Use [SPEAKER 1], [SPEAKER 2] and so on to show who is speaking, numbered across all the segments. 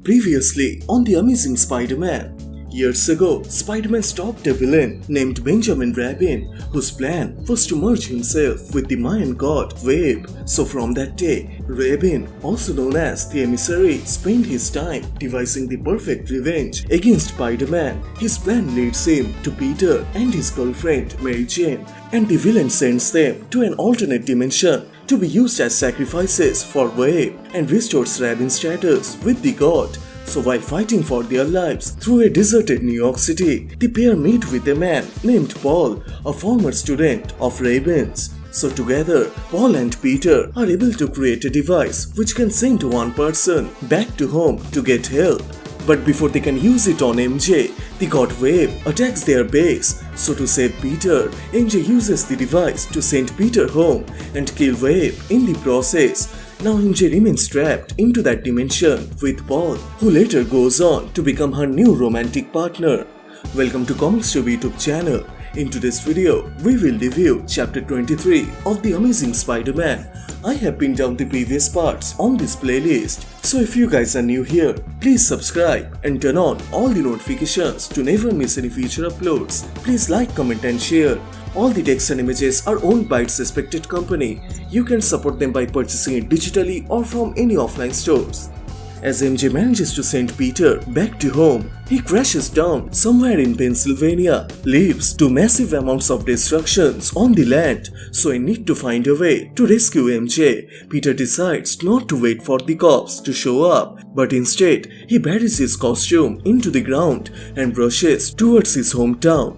[SPEAKER 1] Previously on The Amazing Spider-Man. Years ago, Spider-Man stopped a villain named Benjamin Rabin, whose plan was to merge himself with the Mayan god Web. So from that day, Rabin, also known as the Emissary, spent his time devising the perfect revenge against Spider-Man. His plan leads him to Peter and his girlfriend Mary Jane, and the villain sends them to an alternate dimension to be used as sacrifices for Web and restores Rabin's status with the god. So while fighting for their lives through a deserted New York City, the pair meet with a man named Paul, a former student of Rabin's. So together, Paul and Peter are able to create a device which can send one person back to home to get help. But before they can use it on MJ, the god Web attacks their base. So to save Peter, MJ uses the device to send Peter home and kill Web in the process. Now MJ remains trapped into that dimension with Paul, who later goes on to become her new romantic partner. Welcome to Comicstube YouTube channel. In today's video, we will review chapter 23 of The Amazing Spider-Man. I have pinned down the previous parts on this playlist, so if you guys are new here, please subscribe and turn on all the notifications to never miss any future uploads. Please like, comment and share. All the text and images are owned by its respected company. You can support them by purchasing it digitally or from any offline stores. As MJ manages to send Peter back to home, he crashes down somewhere in Pennsylvania, leaves to massive amounts of destructions on the land, so in need to find a way to rescue MJ, Peter decides not to wait for the cops to show up, but instead he buries his costume into the ground and rushes towards his hometown.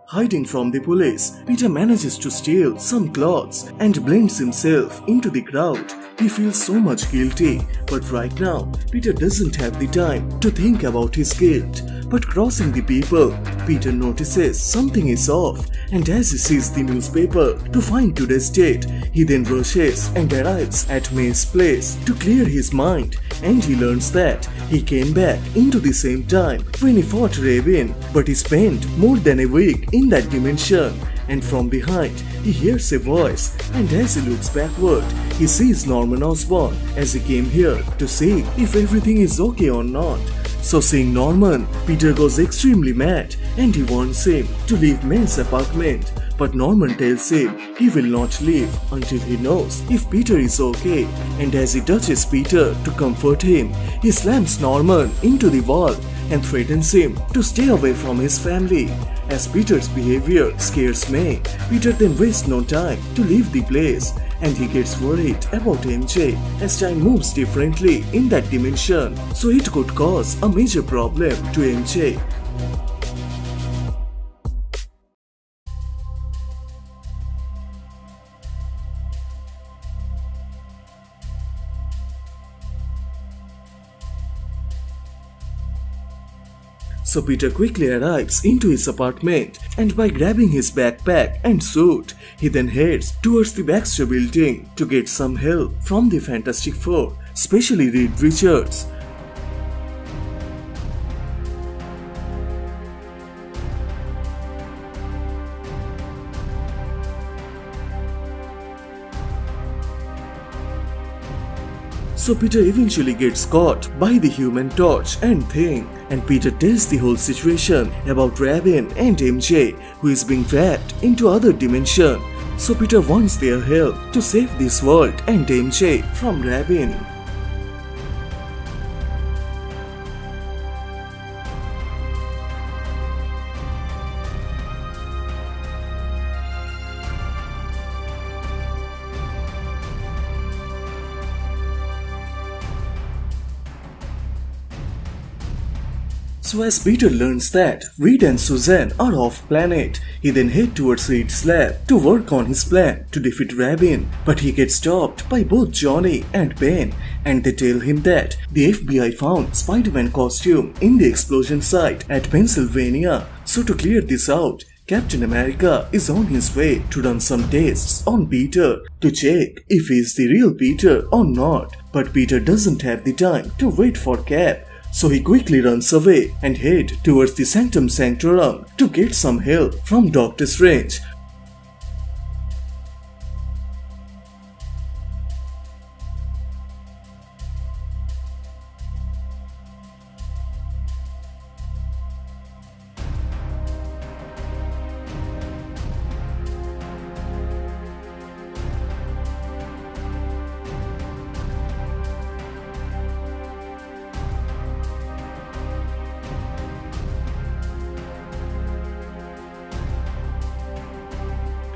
[SPEAKER 1] Hiding from the police, Peter manages to steal some clothes and blends himself into the crowd. He feels so much guilty, but right now, Peter doesn't have the time to think about his guilt. But crossing the people, Peter notices something is off, and as he sees the newspaper to find today's date, he then rushes and arrives at May's place to clear his mind, and he learns that he came back into the same time when he fought Rabin, but he spent more than a week in that dimension. And from behind, he hears a voice, and as he looks backward, he sees Norman Osborn as he came here to see if everything is okay or not. So seeing Norman, Peter goes extremely mad and he wants him to leave May's apartment. But Norman tells him he will not leave until he knows if Peter is okay, and as he touches Peter to comfort him, he slams Norman into the wall and threatens him to stay away from his family. As Peter's behavior scares May, Peter then wastes no time to leave the place, and he gets worried about MJ as time moves differently in that dimension, so it could cause a major problem to MJ. So Peter quickly arrives into his apartment, and by grabbing his backpack and suit, he then heads towards the Baxter building to get some help from the Fantastic Four, especially Reed Richards. So Peter eventually gets caught by the Human Torch and Thing, and Peter tells the whole situation about Rabin and MJ, who is being trapped into other dimension. So Peter wants their help to save this world and MJ from Rabin. So as Peter learns that Reed and Suzanne are off planet, he then heads towards Reed's lab to work on his plan to defeat Rabin, but he gets stopped by both Johnny and Ben, and they tell him that the FBI found Spider-Man costume in the explosion site at Pennsylvania. So to clear this out, Captain America is on his way to run some tests on Peter to check if he is the real Peter or not. But Peter doesn't have the time to wait for Cap, so he quickly runs away and head towards the Sanctum Sanctorum to get some help from Doctor Strange.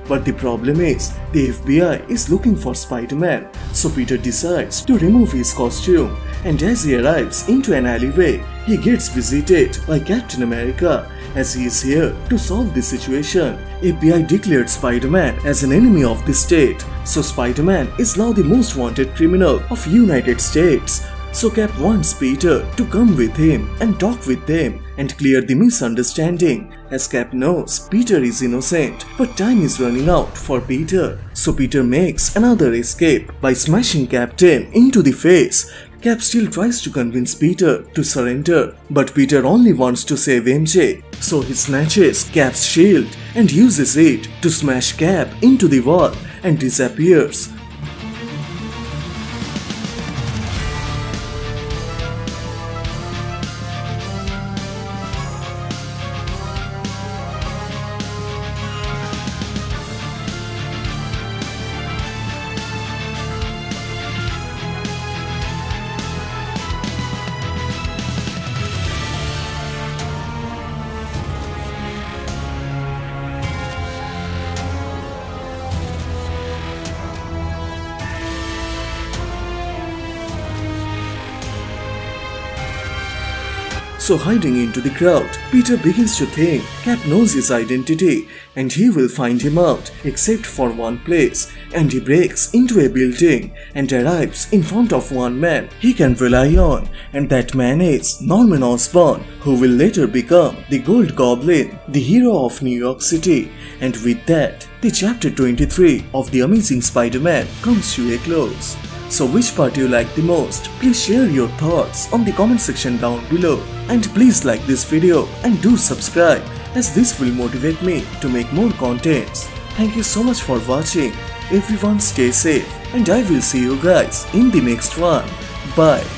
[SPEAKER 1] But the problem is, the FBI is looking for Spider-Man, so Peter decides to remove his costume, and as he arrives into an alleyway, he gets visited by Captain America as he is here to solve the situation. FBI declared Spider-Man as an enemy of the state, so Spider-Man is now the most wanted criminal of United States. So Cap wants Peter to come with him and talk with them and clear the misunderstanding, as Cap knows Peter is innocent, but time is running out for Peter. So Peter makes another escape by smashing Captain into the face. Cap still tries to convince Peter to surrender, but Peter only wants to save MJ, so he snatches Cap's shield and uses it to smash Cap into the wall and disappears. So hiding into the crowd, Peter begins to think Cap knows his identity and he will find him out except for one place, and he breaks into a building and arrives in front of one man he can rely on, and that man is Norman Osborn, who will later become the Gold Goblin, the hero of New York City. And with that, the chapter 23 of The Amazing Spider-Man comes to a close. So which part you like the most? Please share your thoughts on the comment section down below. And please like this video and do subscribe, as this will motivate me to make more contents. Thank you so much for watching. Everyone stay safe and I will see you guys in the next one. Bye.